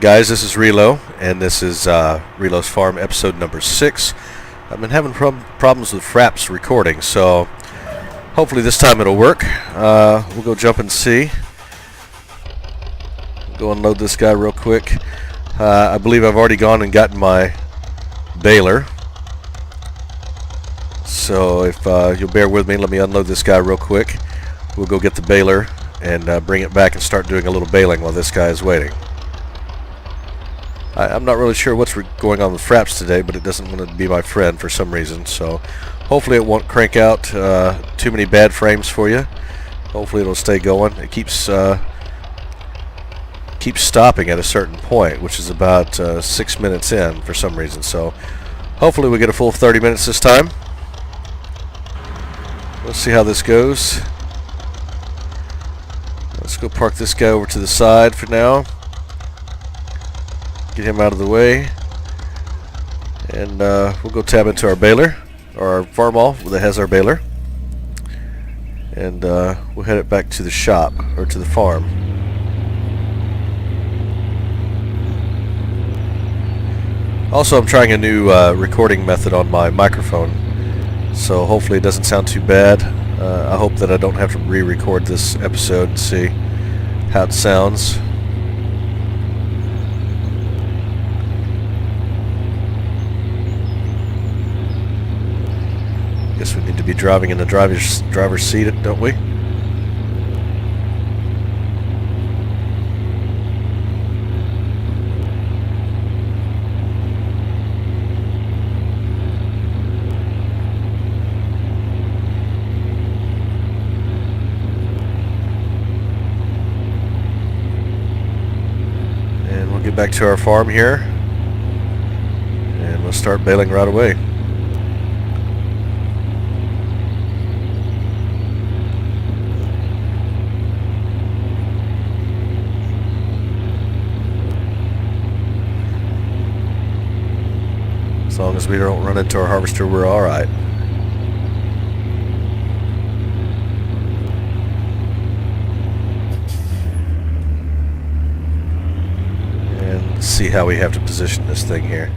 guys, this is Relo, and this is Relo's Farm episode number 6. I've been having problems with Fraps recording, so hopefully this time it'll work. We'll go jump and see. Go unload this guy real quick. I believe I've already gone and gotten my baler. So if you'll bear with me, let me unload this guy real quick. We'll go get the baler and bring it back and start doing a little baling while this guy is waiting. I'm not really sure what's going on with Fraps today, but it doesn't want to be my friend for some reason. So hopefully it won't crank out too many bad frames for you. Hopefully it'll stay going. It keeps stopping at a certain point, which is about 6 minutes in for some reason. So hopefully we get a full 30 minutes this time. Let's see how this goes. Let's go park this guy over to the side for now. Get him out of the way. And we'll go tab into our baler, or our farm wall that has our baler. And we'll head it back to the shop, or to the farm. Also, I'm trying a new recording method on my microphone, so hopefully it doesn't sound too bad. I hope that I don't have to re-record this episode and see how it sounds. Guess we need to be driving in the driver's seat, don't we? And we'll get back to our farm here, and we'll start baling right away. As long as we don't run into our harvester, we're alright. And let's see how we have to position this thing here.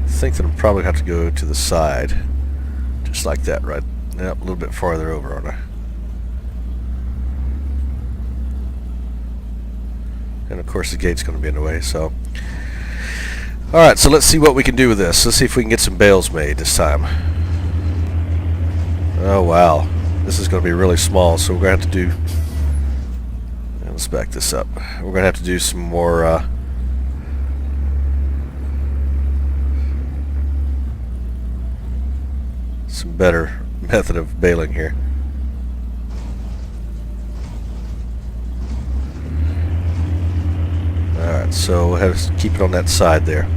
I think that I'll probably have to go to the side. Just like that, right? Yep, a little bit farther over, aren't I? And of course the gate's going to be in the way, so... Alright, so let's see what we can do with this. Let's see if we can get some bales made this time. Oh wow, this is going to be really small, so we're going to have to do... Let's back this up. We're going to have to do some more... some better method of baling here. Alright, so we'll have to keep it on that side there.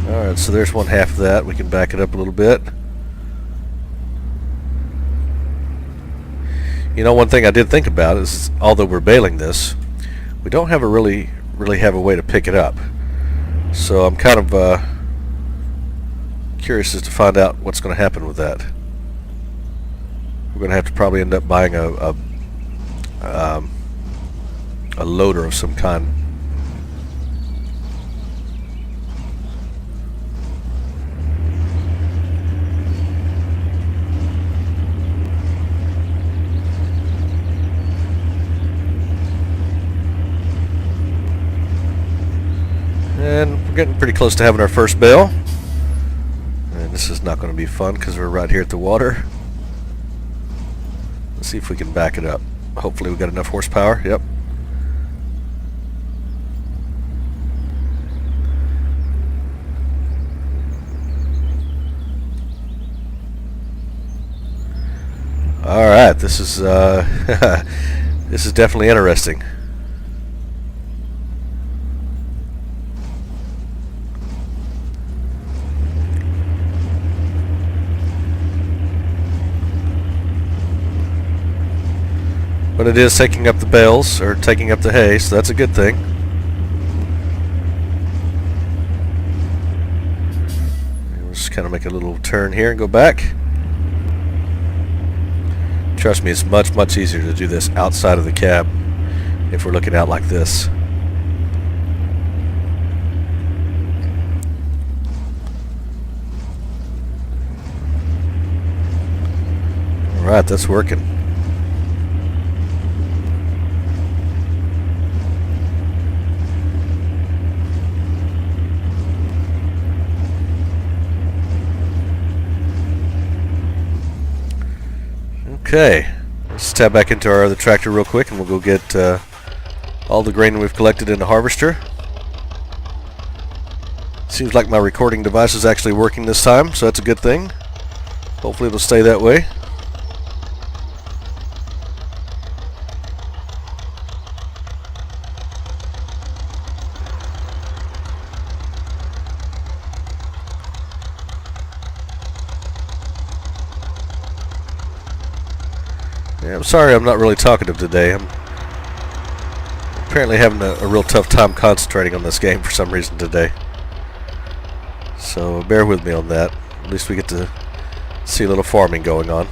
Alright, so there's one half of that. We can back it up a little bit. You know, one thing I did think about is, although we're baling this, we don't have a really have a way to pick it up. So I'm kind of curious as to find out what's going to happen with that. We're going to have to probably end up buying a loader of some kind. And we're getting pretty close to having our first bale. And this is not going to be fun because we're right here at the water. Let's see if we can back it up. Hopefully we've got enough horsepower. Yep. Alright, this is this is definitely interesting. But it is taking up the bales, or taking up the hay, so that's a good thing. kind of make a little turn here and go back. Trust me, it's much easier to do this outside of the cab if we're looking out like this. Alright, that's working. Okay, let's tap back into our other tractor real quick and we'll go get all the grain we've collected in the harvester. Seems like my recording device is actually working this time, so that's a good thing. Hopefully it'll stay that way. Yeah, I'm sorry I'm not really talkative today. I'm apparently having a real tough time concentrating on this game for some reason today. So bear with me on that. At least we get to see a little farming going on.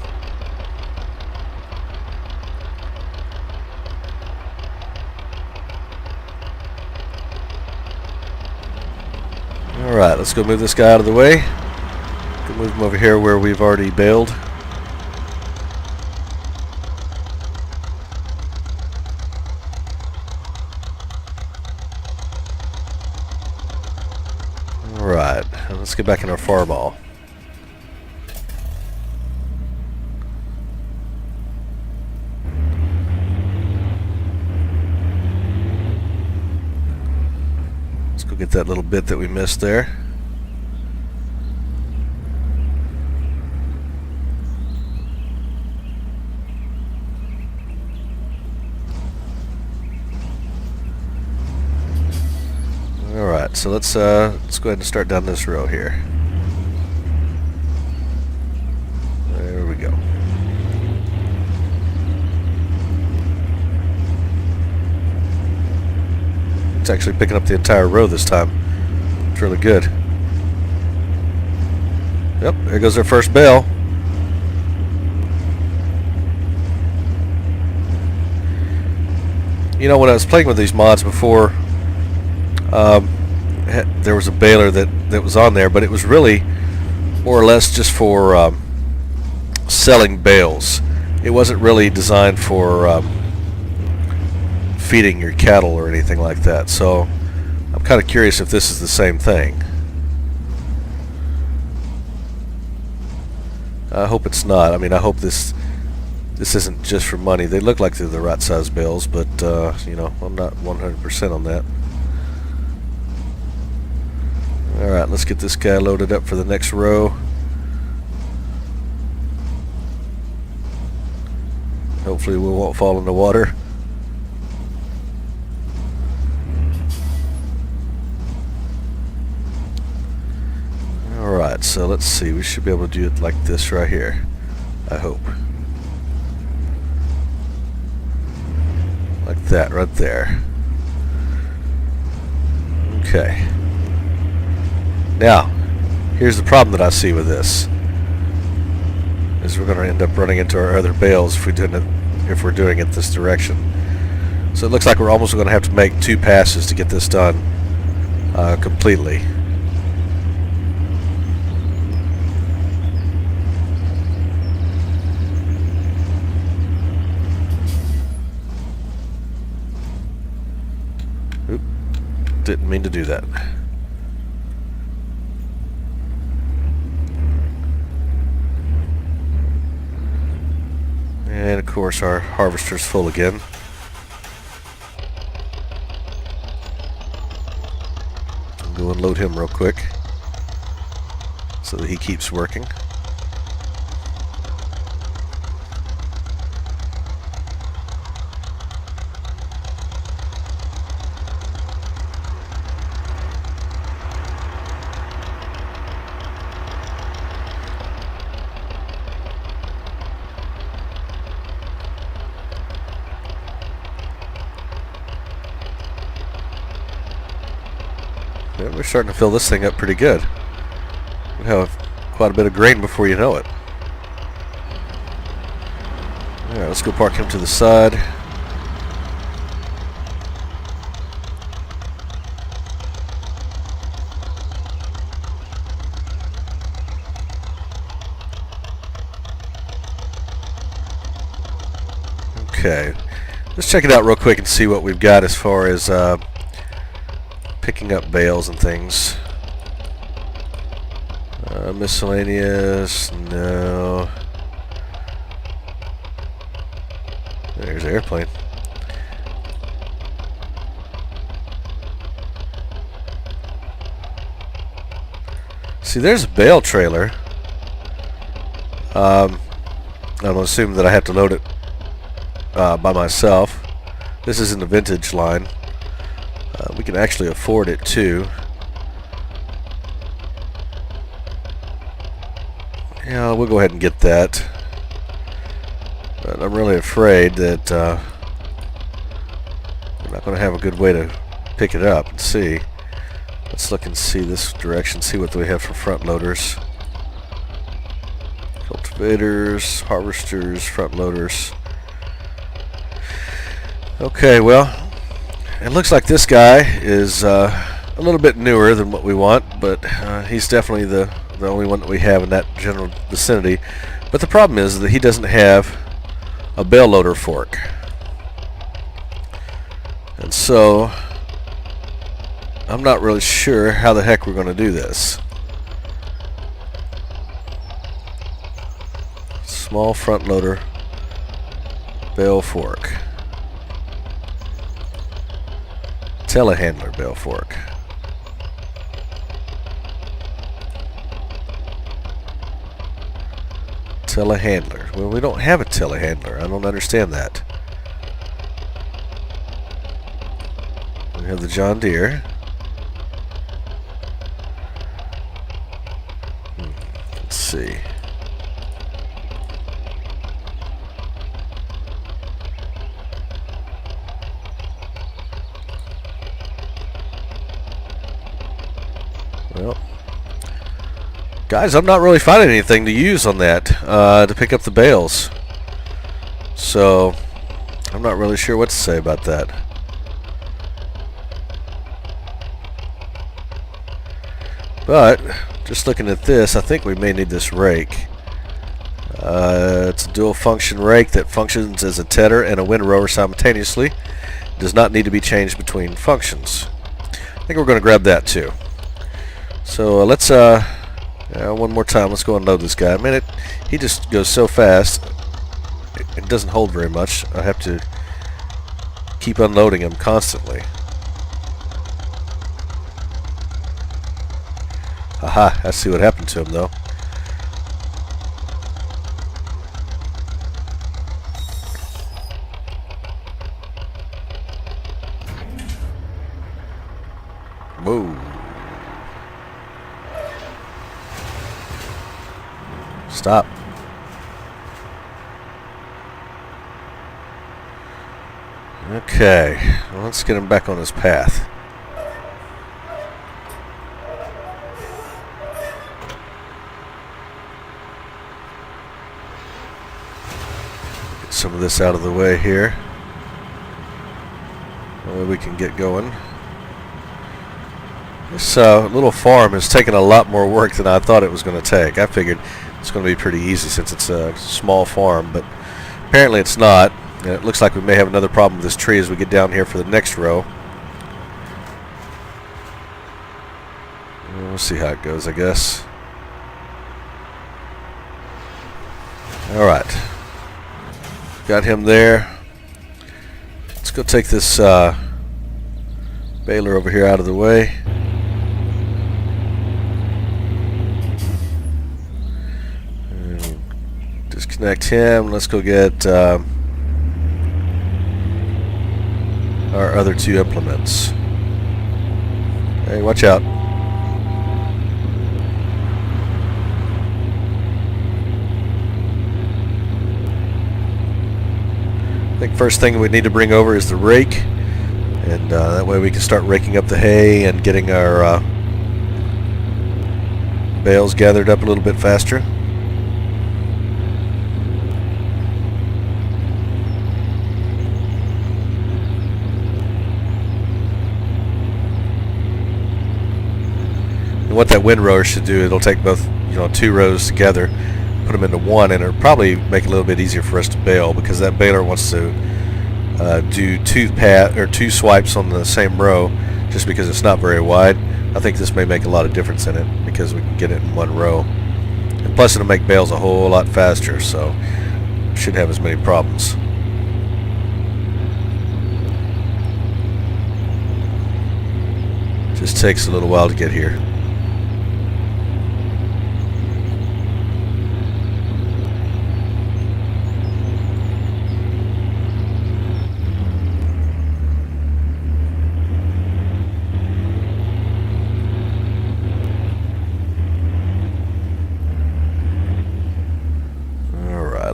Alright, let's go move this guy out of the way. Go move him over here where we've already baled. Alright, let's get back in our far ball. Let's go get that little bit that we missed there. Alright, so let's go ahead and start down this row here. There we go. It's actually picking up the entire row this time. It's really good. Yep, there goes our first bale. You know, when I was playing with these mods before, there was a baler that was on there, but it was really more or less just for selling bales. It wasn't really designed for feeding your cattle or anything like that. So I'm kind of curious if this is the same thing. I hope it's not. I mean, I hope this isn't just for money. They look like they're the right size bales, but you know, I'm not 100% on that. Alright, let's get this guy loaded up for the next row. Hopefully we won't fall in the water. Alright, so let's see. We should be able to do it like this right here. I hope. Like that right there. Okay. Now, here's the problem that I see with this. Is we're going to end up running into our other bales if we're doing it this direction. So it looks like we're almost going to have to make 2 passes to get this done completely. Oop, didn't mean to do that. And of course our harvester's full again. I'll go and load him real quick so that he keeps working. Yeah, we're starting to fill this thing up pretty good. We have quite a bit of grain before you know it. Alright, let's go park him to the side. Okay, let's check it out real quick and see what we've got as far as picking up bales and things. Miscellaneous, no. There's the airplane. See, there's a bale trailer. I'm going to assume that I have to load it by myself. This is in the vintage line. We can actually afford it too. Yeah, we'll go ahead and get that. But I'm really afraid that we're not going to have a good way to pick it up and see. Let's look and see this direction, see what we have for front loaders. Cultivators, harvesters, front loaders. Okay, well, it looks like this guy is a little bit newer than what we want, but he's definitely the only one that we have in that general vicinity. But the problem is that he doesn't have a bale loader fork. And so I'm not really sure how the heck we're going to do this. Small front loader bale fork. Telehandler bale fork. Telehandler. Well, we don't have a telehandler. I don't understand that. We have the John Deere. Let's see. Well, guys, I'm not really finding anything to use on that to pick up the bales. So, I'm not really sure what to say about that. But, just looking at this, I think we may need this rake. It's a dual function rake that functions as a tedder and a windrower simultaneously. It does not need to be changed between functions. I think we're going to grab that too. So let's one more time. Let's go and load this guy. Man, he just goes so fast. It doesn't hold very much. I have to keep unloading him constantly. Aha! I see what happened to him though. Whoa. Stop. Okay, well, let's get him back on his path. Get some of this out of the way here. That way we can get going. This little farm has taken a lot more work than I thought it was going to take. I figured it's going to be pretty easy since it's a small farm, but apparently it's not. And it looks like we may have another problem with this tree as we get down here for the next row. We'll see how it goes, I guess. Alright. Got him there. Let's go take this baler over here out of the way. Disconnect him. Let's go get our other two implements. Hey, watch out. I think first thing we need to bring over is the rake, and that way we can start raking up the hay and getting our bales gathered up a little bit faster. And what that windrower should do, it'll take both, two rows together, put them into one, and it'll probably make it a little bit easier for us to bale, because that baler wants to do two swipes on the same row, just because it's not very wide. I think this may make a lot of difference in it, because we can get it in one row, and plus it'll make bales a whole lot faster, so shouldn't have as many problems. Just takes a little while to get here.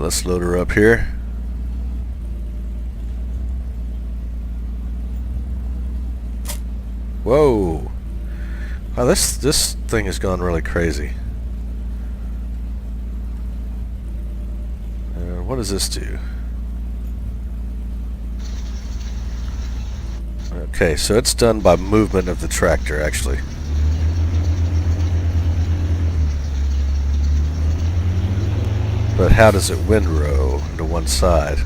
Let's load her up here. Whoa! Wow, this thing has gone really crazy. What does this do? Okay, so it's done by movement of the tractor, actually. But how does it windrow to one side?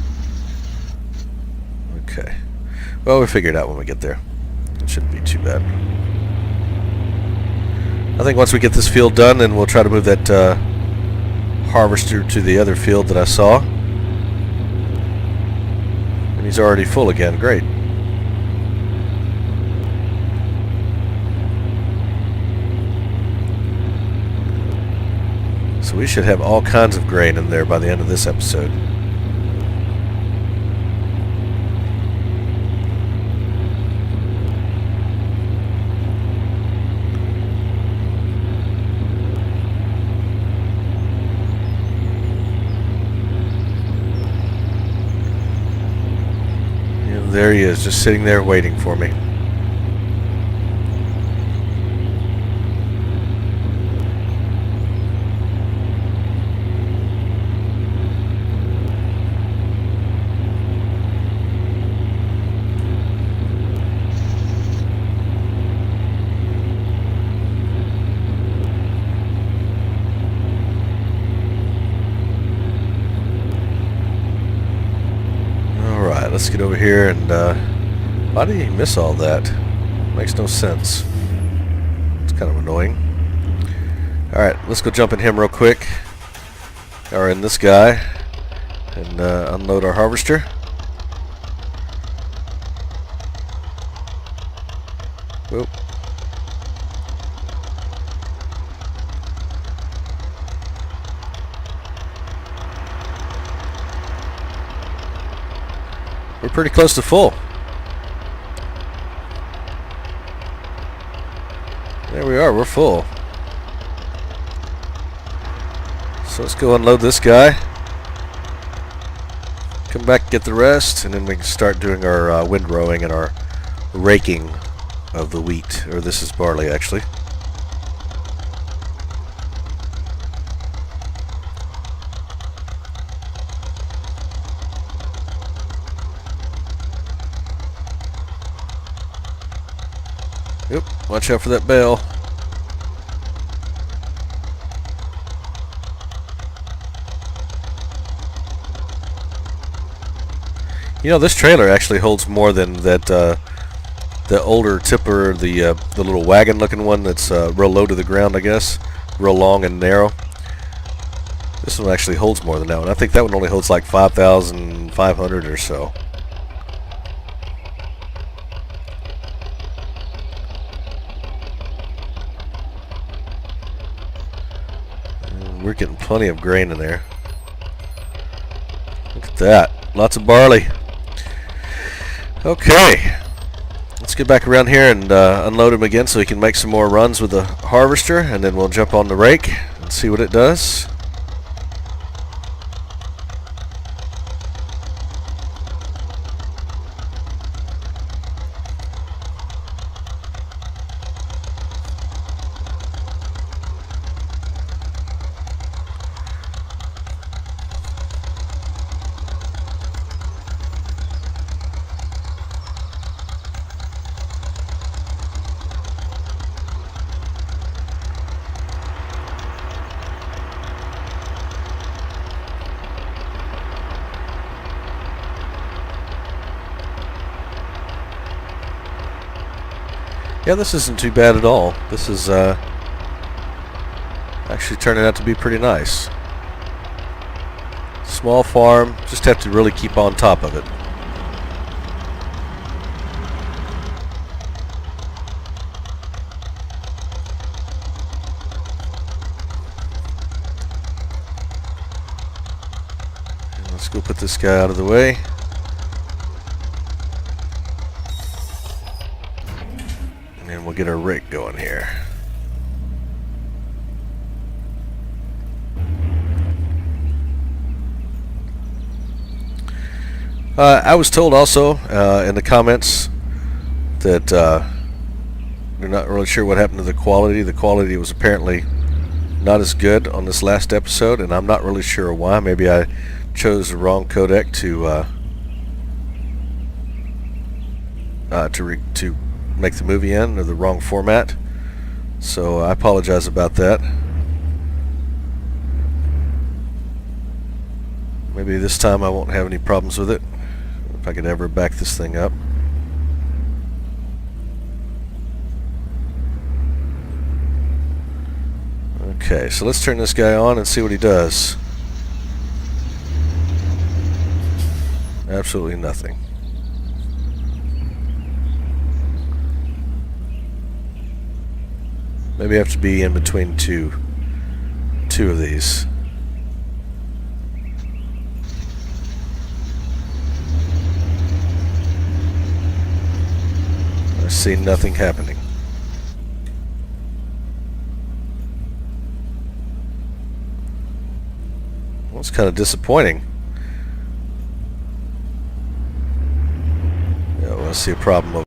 Okay. Well, we'll figure it out when we get there. It shouldn't be too bad. I think once we get this field done, then we'll try to move that harvester to the other field that I saw. And he's already full again. Great. So we should have all kinds of grain in there by the end of this episode. And there he is, just sitting there waiting for me. Let's get over here and why did he miss all that? Makes no sense. It's kind of annoying. Alright, let's go jump in him real quick. Or in this guy. And unload our harvester. Whoop. We're pretty close to full. There we are, we're full. So let's go unload this guy. Come back and get the rest, and then we can start doing our windrowing and our raking of the wheat. Or this is barley, actually. Oop, watch out for that bale. You know, this trailer actually holds more than that. The older tipper, the little wagon-looking one that's real low to the ground, I guess, real long and narrow. This one actually holds more than that one. I think that one only holds like 5,500 or so. We're getting plenty of grain in there. Look at that. Lots of barley. Okay. Let's get back around here and unload him again so we can make some more runs with the harvester, and then we'll jump on the rake and see what it does. Yeah, this isn't too bad at all. This is actually turning out to be pretty nice. Small farm, just have to really keep on top of it. And let's go put this guy out of the way. And then we'll get our rig going here. I was told also in the comments that they're not really sure what happened to the quality. The quality was apparently not as good on this last episode, and I'm not really sure why. Maybe I chose the wrong codec to make the movie in, or the wrong format. So I apologize about that. Maybe this time I won't have any problems with it, if I could ever back this thing up. Okay, so let's turn this guy on and see what he does. Absolutely nothing. Maybe I have to be in between two of these. I see nothing happening. Well, it's kind of disappointing. Yeah, well, I see a problem over